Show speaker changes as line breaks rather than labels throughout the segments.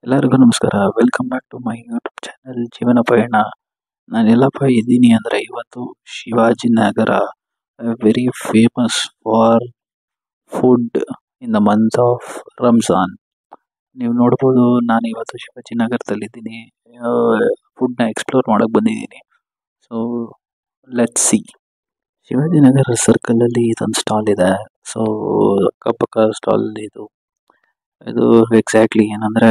ಎಲ್ಲರಿಗೂ ನಮಸ್ಕಾರ. Welcome back to my YouTube channel Jeevana Payana. ನಾನು ಎಲ್ಲಪ್ಪ ಇದ್ದೀನಿ ಅಂದರೆ ಇವತ್ತು Shivajinagar, very famous for food in the month of Ramzan. ನೀವು ನೋಡ್ಬೋದು, ನಾನು ಇವತ್ತು ಶಿವಾಜಿನಗರದಲ್ಲಿದ್ದೀನಿ. ಫುಡ್ನ ಎಕ್ಸ್ಪ್ಲೋರ್ ಮಾಡೋಕ್ಕೆ ಬಂದಿದ್ದೀನಿ. So let's see. ಶಿವಾಜಿನಗರ ಸರ್ಕಲಲ್ಲಿ ಇದೊಂದು ಸ್ಟಾಲ್ ಇದೆ. ಸೊ ಅಕ್ಕಪಕ್ಕ ಸ್ಟಾಲ್ ಇದು ಎಕ್ಸಾಕ್ಟ್ಲಿ ಏನಂದ್ರೆ,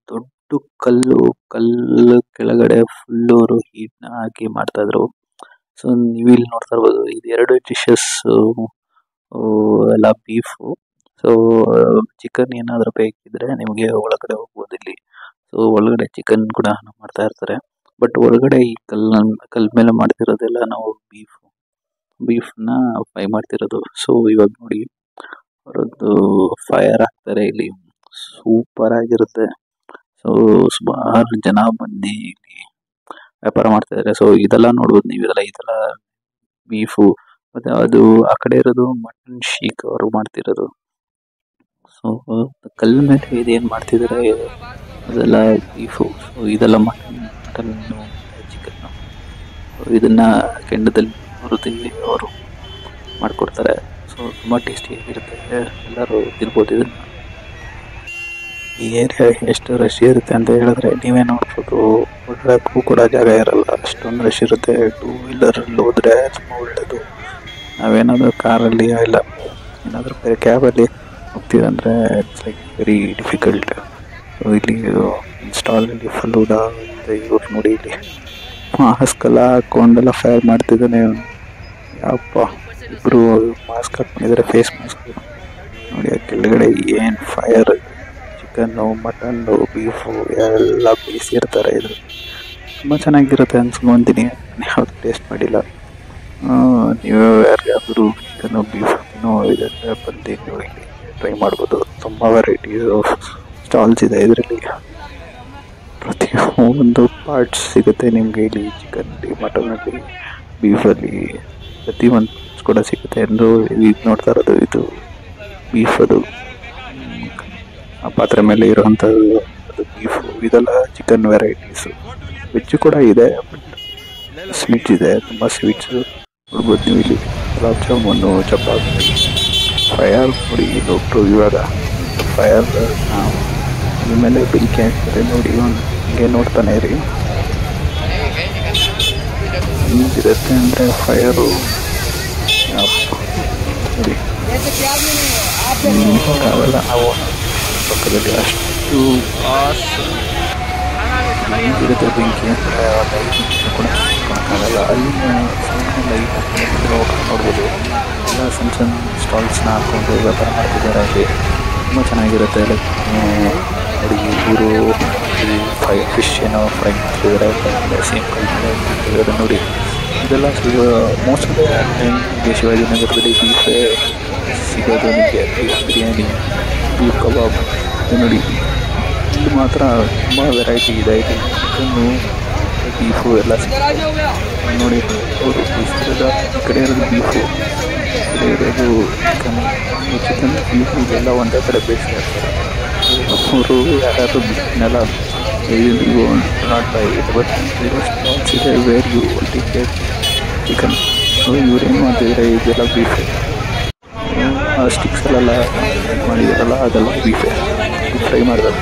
ದೊಡ್ಡ ಕಲ್ಲು ಕೆಳಗಡೆ ಫುಲ್ ಅವರು ಹೀಟ್ನ ಹಾಕಿ ಮಾಡ್ತಾ ಇದ್ರು. ಸೊ ನೀವು ಇಲ್ಲಿ ನೋಡ್ತಾ ಇರ್ಬೋದು, ಇದು 2 ಡಿಶಸ್ ಎಲ್ಲ ಬೀಫು. ಸೊ ಚಿಕನ್ ಏನಾದರೂ ಬೇಕಿದ್ರೆ ನಿಮಗೆ ಒಳಗಡೆ ಹೋಗ್ಬೋದು ಇಲ್ಲಿ. ಸೊ ಒಳಗಡೆ ಚಿಕನ್ ಕೂಡ ಮಾಡ್ತಾ ಇರ್ತಾರೆ. ಬಟ್ ಹೊರಗಡೆ ಈ ಕಲ್ ಮೇಲೆ ಮಾಡ್ತಿರೋದೆಲ್ಲ ನಾವು ಬೀಫ್ನ ಫ್ರೈ ಮಾಡ್ತಿರೋದು. ಸೊ ಇವಾಗ ನೋಡಿ, ಅವರದ್ದು ಫೈರ್ ಹಾಕ್ತಾರೆ ಇಲ್ಲಿ, ಸೂಪರ್ ಆಗಿರುತ್ತೆ. ಸೊ ಸುಮಾರು ಜನ ಬಂದು ಇಲ್ಲಿ ವ್ಯಾಪಾರ ಮಾಡ್ತಾ ಇದ್ದಾರೆ. ಸೊ ಇದೆಲ್ಲ ನೋಡ್ಬೋದು ನೀವು, ಇದೆಲ್ಲ ಬೀಫು. ಮತ್ತೆ ಅದು ಆ ಕಡೆ ಇರೋದು ಮಟನ್ ಶೀಕ್ ಅವರು ಮಾಡ್ತಿರೋದು. ಸೊ ಕಲ್ ಮೇಲೆ ಇದೇನು ಮಾಡ್ತಿದ್ದಾರೆ ಅದೆಲ್ಲ ಬೀಫು. ಸೊ ಇದೆಲ್ಲ ಮಟನ್ನು ಚಿಕನ್ನು. ಇದನ್ನ ಕೆಂಡದಲ್ಲಿ ಅವರು ಮಾಡಿಕೊಡ್ತಾರೆ. ಸೊ ತುಂಬ ಟೇಸ್ಟಿಯಾಗಿರುತ್ತೆ, ಎಲ್ಲರೂ ತಿನ್ಬೋದು ಇದನ್ನು. ಈ ಏರಿಯಾ ಎಷ್ಟು ರಶ್ ಇರುತ್ತೆ ಅಂತ ಹೇಳಿದ್ರೆ ನೀವೇ ನೋಡ್ಬೋದು. ಓಡಾಡೋಕ್ಕೂ ಕೂಡ ಜಾಗ ಇರಲ್ಲ, ಅಷ್ಟೊಂದು ರಶ್ ಇರುತ್ತೆ. 2 ವೀಲರಲ್ಲಿ ಹೋದರೆ ತುಂಬ ಒಳ್ಳೆಯದು. ನಾವೇನಾದರೂ ಕಾರಲ್ಲಿ ಇಲ್ಲ ಏನಾದರೂ ಬೇರೆ ಕ್ಯಾಬಲ್ಲಿ ಹೋಗ್ತೀವಂದರೆ ಇಟ್ಸ್ ಲೈಕ್ ವೆರಿ ಡಿಫಿಕಲ್ಟ್. ಇಲ್ಲಿ ಸ್ಟಾಲಲ್ಲಿ ಫಲೂಡ ಮತ್ತು ಇವ್ರು ನೋಡಿ, ಇಲ್ಲಿ ಮಾಸ್ಕ್ ಎಲ್ಲ ಹಾಕ್ಕೊಂಡೆಲ್ಲ ಫೈರ್ ಮಾಡ್ತಿದ್ದಾನೆ. ಯಪ್ಪ, ಇಬ್ಬರು ಮಾಸ್ಕ್ ಹಾಕ್ಕೊಂಡಿದ್ದಾರೆ, ಫೇಸ್ ಮಾಸ್ಕ್. ನೋಡಿ ಆ ಕೆಳಗಡೆ ಏನು ಫೈರ್, ಚಿಕನ್ನು, ಮಟನ್ನು, ಬೀಫು ಎಲ್ಲ ಬೇಯಿಸಿರ್ತಾರೆ. ಇದು ತುಂಬ ಚೆನ್ನಾಗಿರುತ್ತೆ ಅನ್ಸ್ಕೊಂತೀನಿ. ಯಾವುದು ಟೇಸ್ಟ್ ಮಾಡಿಲ್ಲ. ನೀವು ಯಾರಿಗಾದರೂ ಚಿಕನ್ನು ಬೀಫ್ ಇದೆಲ್ಲ ಬಂದು ನೀವು ಇಲ್ಲಿ ಟ್ರೈ ಮಾಡ್ಬೋದು. ತುಂಬ ವೆರೈಟೀಸ್ ಆಫ್ ಸ್ಟಾಲ್ಸ್ ಇದೆ ಇದರಲ್ಲಿ. ಪ್ರತಿಯೊಂದು ಪಾರ್ಟ್ಸ್ ಸಿಗುತ್ತೆ ನಿಮಗೆ ಇಲ್ಲಿ. ಚಿಕನ್ನಲ್ಲಿ, ಮಟನಲ್ಲಿ, ಬೀಫಲ್ಲಿ ಪ್ರತಿಯೊಂದು ಕೂಡ ಸಿಗುತ್ತೆ. ಎಂದು ಈಗ ನೋಡ್ತಾ ಇರೋದು ಇದು ಬೀಫ್. ಅದು ಆ ಪಾತ್ರೆ ಮೇಲೆ ಇರುವಂಥದ್ದು ಅದು ಬೀಫು. ಇದೆಲ್ಲ ಚಿಕನ್ ವೆರೈಟೀಸು. ವೆಜ್ ಕೂಡ ಇದೆ, ಬಟ್ ಸ್ವೀಟ್ಸ್ ಇದೆ, ತುಂಬ ಸ್ವೀಟ್ಸು ನೋಡ್ಬೋದು ನೀವು ಇಲ್ಲಿ. ಗುಲಾಬ್ ಜಾಮೂನು, ಚಪಾತಿ, ಫೈರ್ ನೋಡಿ. ಡಾಕ್ಟ್ರು ಇವಾಗ ಫೈರ್ ಇದ್ರ ಮೇಲೆ ಬೆಂಕಿ ಹಾಕ್ತಾರೆ ನೋಡಿ. ಹಿಂಗೆ ನೋಡ್ತಾನೆ ಇರಿ, ಹಿಂಗಿರುತ್ತೆ ಅಂದರೆ ಫೈರು. ನೋಡಿ ಅವೆಲ್ಲ ನಾವು ಪಕ್ಕದಲ್ಲಿ ಅಷ್ಟು ಇರುತ್ತೆ ಬೆಂಕಿ ಅಂದರೆ ಕೂಡ ಕೊಡೋಕ್ಕಾಗಲ್ಲ. ಅಲ್ಲಿನ ಲೈಟ್ ನೋಡ್ಬೋದು. ಎಲ್ಲ ಸಣ್ಣ ಸಣ್ಣ ಸ್ಟಾಲ್ಸ್ನ ಹಾಕ್ಕೊಂಡು ವ್ಯಾಪಾರ ಮಾಡ್ತಿದ್ದಾರೆ. ಅಲ್ಲಿ ತುಂಬ ಚೆನ್ನಾಗಿರುತ್ತೆ. ಲೈಕ್ ನೋಡಿ, ಇವರು ಫಿಶ್ ಏನೋ ಫ್ರೈ ಮಾಡ್ತಿದ್ದಾರೆ, ಸೇಮ್ ಕಲ್ತಿದ್ದಾರೆ ನೋಡಿ. ಇದೆಲ್ಲ ಮೋಸ್ಟ್ ಆಫ್ ದ ಶಿವಾಜಿನಗರದಲ್ಲಿ ಬೀಫೇ ಸಿಗೋದು ನಿಮಗೆ. ಬೀಫ್ ಬಿರಿಯಾನಿ, ಬೀಫ್ ಕಬಾಬ್ ನೋಡಿ. ಇಲ್ಲಿ ಮಾತ್ರ ತುಂಬ ವೆರೈಟಿ ಇದೆ. ಇದು ಚಿಕನ್ನು, ಬೀಫು ಎಲ್ಲ ಸಿಗುತ್ತೆ ನೋಡಿ. ಅವರು ಬೀಫಿರೋದು ಈ ಕಡೆ ಇರೋದು ಬೀಫು, ಈ ಕಡೆ ಇರೋದು ಚಿಕನ್, ಬೀಫು ಇದೆಲ್ಲ ಒಂದೇ ಕಡೆ ಬೇಯಿಸಿ ಹಾಕ್ತಾರೆ. ಅವರು ಯಾರಾದರೂ ಬೀಫ್ನೆಲ್ಲ not buy it, but stalls ಇದೆ where you ticket chicken. So ಇವರೇನು ಮಾಡ್ತಿದ್ದಾರೆ, ಇದೆಲ್ಲ ಬೀಫೆ. ಆ ಸ್ಟಿಕ್ಸಲ್ಲೆಲ್ಲ ಮಾಡಿದಾರಲ್ಲ ಅದೆಲ್ಲ ಬೀಫೆ, ಫ್ರೈ ಮಾಡಿದಾಗ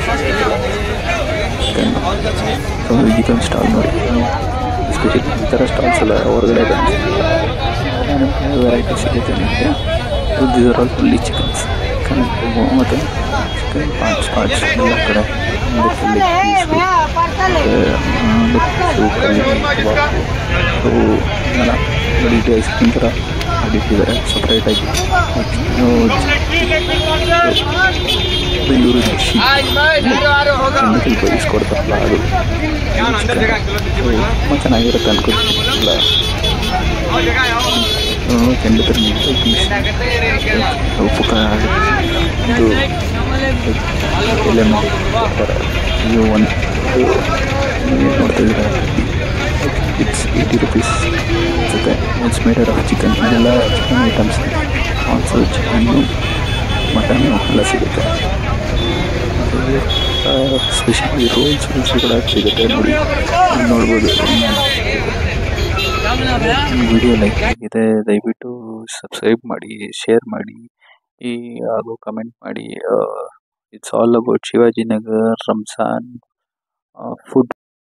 ಚಿಕನ್. ಸೊ ಇದೊಂದು ಸ್ಟಾಲ್ ನೋಡಿ, ಎಸ್ಪೆಷಲಿ ಈ ಥರ ಸ್ಟಾಲ್ಸ್ ಎಲ್ಲ ಹೊರಗಡೆ ವೆರೈಟಿ ಸಿಗುತ್ತೆ ನಿಮಗೆ. This are all fully chickens. Chicken ಮತ್ತು ಚಿಕನ್ ಪಾರ್ಟ್ಸ್ ಎಲ್ಲ ಕಡೆ ಫುಲ್ಲಿ ನೋಡಿ. ಇದು ಐಸ್ ಕ್ರೀಮ್ ಥರ ಮಾಡಿಟ್ಟಿದ್ದಾರೆ ಸಪ್ರೇಟಾಗಿ. ಇವರು ಕೆಂಡದಲ್ಲಿ ಬೇಯಿಸ್ಕೊಡ್ತಾರಲ್ಲ ಅದು ತುಂಬ ಚೆನ್ನಾಗಿರುತ್ತೆ ಅನ್ಕೋತಿಲ್ಲ. ಕೆಂಡದಲ್ಲಿ ಬೀಸಿ ಉಪ್ಪು ಇದು ಎಲೆ ಮಾಡಿ ಕೊಡ್ತಾರೆ. ಇದು ಒಂದು ನೋಡ್ತಿದ್ರೆ ಇಟ್ಸ್ 80 rupees ಜೊತೆ. It's made of chicken. ಇದೆಲ್ಲ ಚಿಕನ್ ಐಟಮ್ಸ್, ಆಲ್ಸೋ ಚಿಕನ್ನು, ಮಟನ್ನು ಎಲ್ಲ ಸಿಗುತ್ತೆ. ಸ್ಪೆಷಲಿ ರೋಲ್ಸ್ ಕೂಡ ಸಿಗುತ್ತೆ ನೋಡಿ, ನೋಡ್ಬೋದು. ವಿಡಿಯೋ ಲೈಕ್ ಆಗಿದೆ ದಯವಿಟ್ಟು ಸಬ್ಸ್ಕ್ರೈಬ್ ಮಾಡಿ, ಶೇರ್ ಮಾಡಿ ಹಾಗೂ ಕಮೆಂಟ್ ಮಾಡಿ. It's all about Shivajinagar Ramzan food